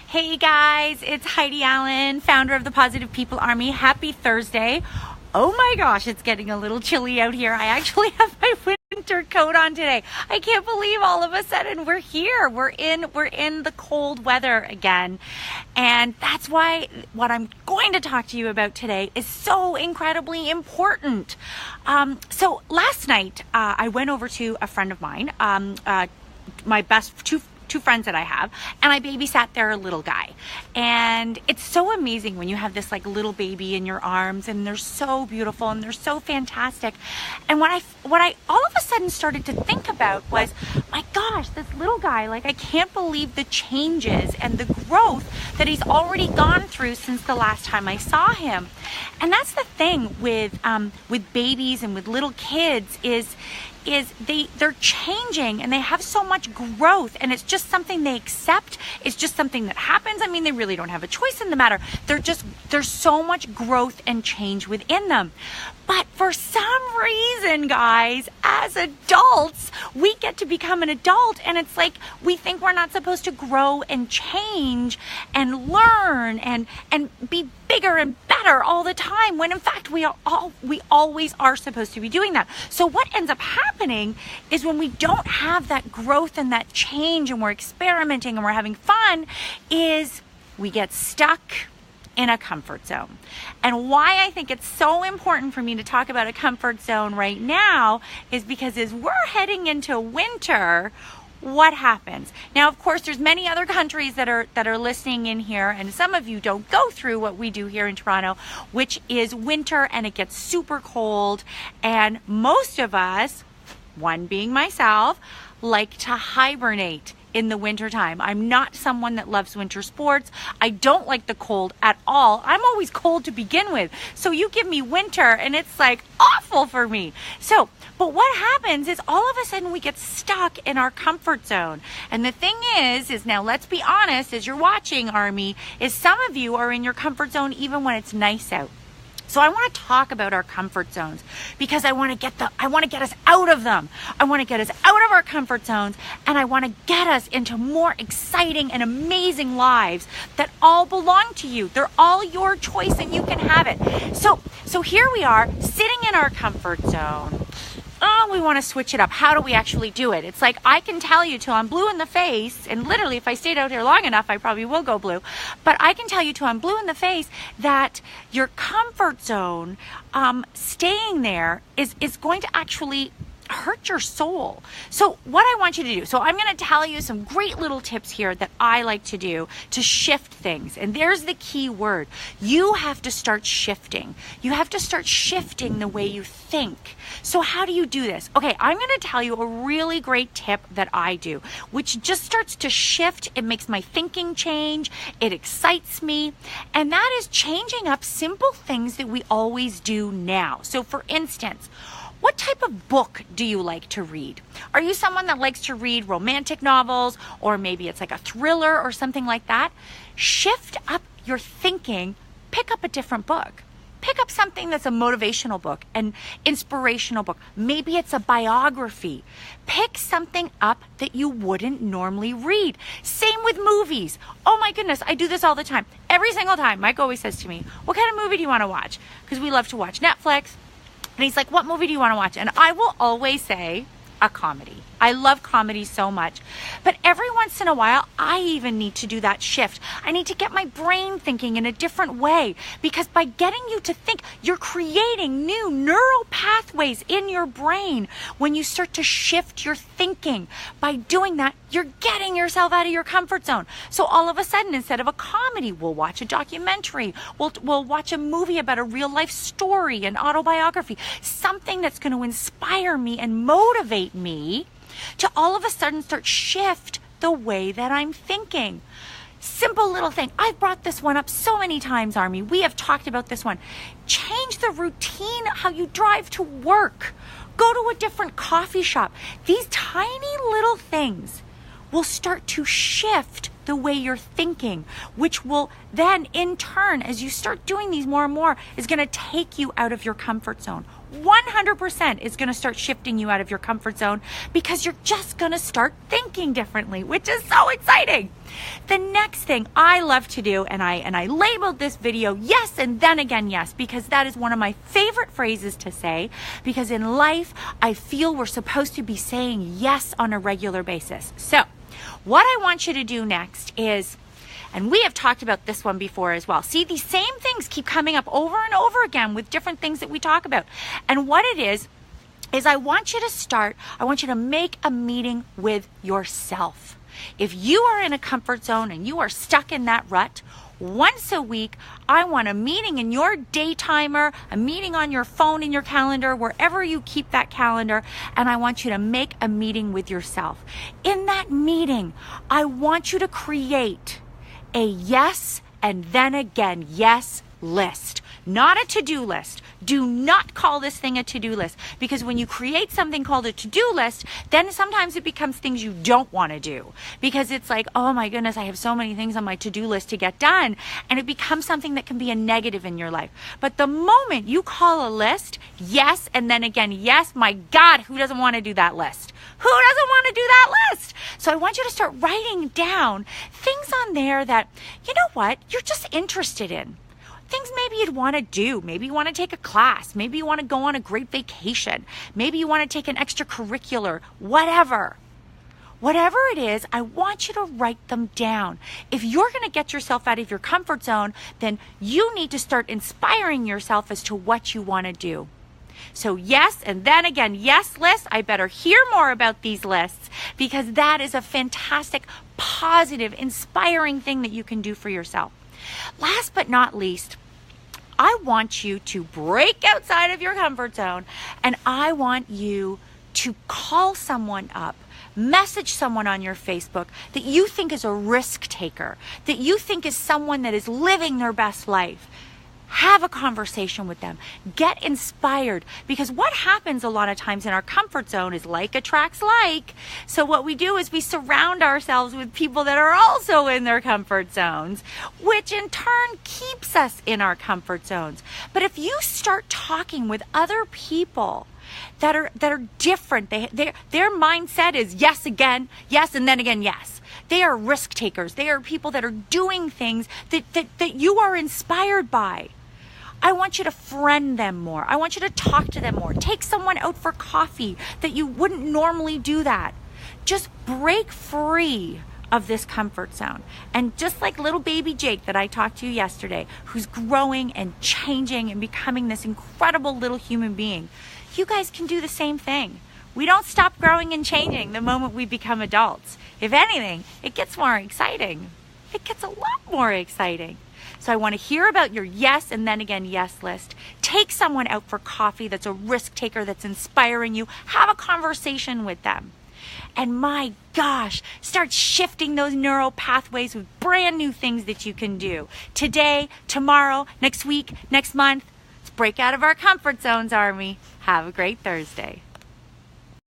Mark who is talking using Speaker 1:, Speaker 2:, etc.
Speaker 1: Hey guys, it's Heidi Allen, founder of the Positive People Army. Happy Thursday. Oh my gosh, it's getting a little chilly out here. I actually have my winter coat on today. I can't believe all of a sudden we're here. We're in the cold weather again. And that's why what I'm going to talk to you about today is so incredibly important. So last night, I went over to a friend of mine, my two friends that I have, and I babysat their little guy. And it's so amazing when you have this like little baby in your arms, and they're so beautiful and they're so fantastic. And what I all of a sudden started to think about was, my gosh, this little guy, like, I can't believe the changes and the growth that he's already gone through since the last time I saw him. And that's the thing with babies and with little kids is they're changing and they have so much growth, and it's just something they accept. It's just something that happens. I mean, they really don't have a choice in the matter. There's so much growth and change within them. But for some reason, guys, as adults, we get to become an adult, and it's like we think we're not supposed to grow and change and learn and be bigger and better all the time, when in fact we always are supposed to be doing that. So what ends up happening is, when we don't have that growth and that change, and we're experimenting and we're having fun, is we get stuck in a comfort zone. And why I think it's so important for me to talk about a comfort zone right now is because as we're heading into winter, what happens? Now, of course, there's many other countries that are listening in here, and some of you don't go through what we do here in Toronto, which is winter, and it gets super cold, and most of us, one being myself, like to hibernate in the wintertime. I'm not someone that loves winter sports. I don't like the cold at all. I'm always cold to begin with. So you give me winter and it's like awful for me. But what happens is, all of a sudden we get stuck in our comfort zone. And the thing is now, let's be honest, as you're watching, Army, is some of you are in your comfort zone even when it's nice out. So I want to talk about our comfort zones, because I want to get us out of them. I want to get us out of our comfort zones, and I want to get us into more exciting and amazing lives that all belong to you. They're all your choice, and you can have it. So here we are, sitting in our comfort zone. Oh, we want to switch it up. How do we actually do it? It's like, I can tell you till I'm blue in the face, and literally if I stayed out here long enough, I probably will go blue, but I can tell you till I'm blue in the face that your comfort zone, staying there is going to actually hurt your soul. So what I want you to do, so I'm going to tell you some great little tips here that I like to do to shift things. And there's the key word. You have to start shifting. You have to start shifting the way you think. So how do you do this? Okay, I'm going to tell you a really great tip that I do, which just starts to shift. It makes my thinking change. It excites me. And that is changing up simple things that we always do now. So for instance, what type of book do you like to read? Are you someone that likes to read romantic novels, or maybe it's like a thriller or something like that? Shift up your thinking. Pick up a different book. Pick up something that's a motivational book, an inspirational book. Maybe it's a biography. Pick something up that you wouldn't normally read. Same with movies. Oh my goodness, I do this all the time. Every single time, Mike always says to me, what kind of movie do you want to watch? Because we love to watch Netflix. And he's like, what movie do you want to watch? And I will always say a comedy. I love comedy so much. But every once in a while, I even need to do that shift. I need to get my brain thinking in a different way, because by getting you to think, you're creating new neural pathways in your brain when you start to shift your thinking. By doing that, you're getting yourself out of your comfort zone. So all of a sudden, instead of a comedy, we'll watch a documentary. We'll watch a movie about a real life story, an autobiography, something that's going to inspire me and motivate me to all of a sudden start shift the way that I'm thinking. Simple little thing. I've brought this one up so many times, Army. We have talked about this one. Change the routine, how you drive to work. Go to a different coffee shop. These tiny little things will start to shift the way you're thinking, which will then in turn, as you start doing these more and more, is going to take you out of your comfort zone. 100% is going to start shifting you out of your comfort zone because you're just going to start thinking differently, which is so exciting. The next thing I love to do, and I labeled this video yes and then again yes, because that is one of my favorite phrases to say, because in life I feel we're supposed to be saying yes on a regular basis. So what I want you to do next is, and we have talked about this one before as well. See, these same things keep coming up over and over again with different things that we talk about. And what it is I want you to make a meeting with yourself. If you are in a comfort zone and you are stuck in that rut, once a week, I want a meeting in your day timer, a meeting on your phone, in your calendar, wherever you keep that calendar, and I want you to make a meeting with yourself. In that meeting, I want you to create a yes and then again yes list, not a to-do list. Do not call this thing a to-do list, because when you create something called a to-do list, then sometimes it becomes things you don't want to do, because it's like, oh my goodness, I have so many things on my to-do list to get done, and it becomes something that can be a negative in your life. But the moment you call a list yes and then again yes, my God, who doesn't want to do that list? Who doesn't want to do that list? So I want you to start writing down things on there that, you know what, you're just interested in. Things maybe you'd want to do. Maybe you want to take a class. Maybe you want to go on a great vacation. Maybe you want to take an extracurricular, whatever. Whatever it is, I want you to write them down. If you're going to get yourself out of your comfort zone, then you need to start inspiring yourself as to what you want to do. So yes, and then again, yes list. I better hear more about these lists, because that is a fantastic, positive, inspiring thing that you can do for yourself. Last but not least, I want you to break outside of your comfort zone, and I want you to call someone up, message someone on your Facebook that you think is a risk taker, that you think is someone that is living their best life. Have a conversation with them. Get inspired, because what happens a lot of times in our comfort zone is like attracts like. So what we do is we surround ourselves with people that are also in their comfort zones, which in turn keeps us in our comfort zones. But if you start talking with other people that are different, their mindset is yes again, yes, and then again yes. They are risk takers. They are people that are doing things that you are inspired by. I want you to friend them more. I want you to talk to them more. Take someone out for coffee that you wouldn't normally do that. Just break free of this comfort zone. And just like little baby Jake that I talked to yesterday, who's growing and changing and becoming this incredible little human being, you guys can do the same thing. We don't stop growing and changing the moment we become adults. If anything, it gets more exciting. It gets a lot more exciting. So I want to hear about your yes and then again yes list. Take someone out for coffee that's a risk taker, that's inspiring you. Have a conversation with them. And my gosh, start shifting those neural pathways with brand new things that you can do. Today, tomorrow, next week, next month. Let's break out of our comfort zones, Army. Have a great Thursday.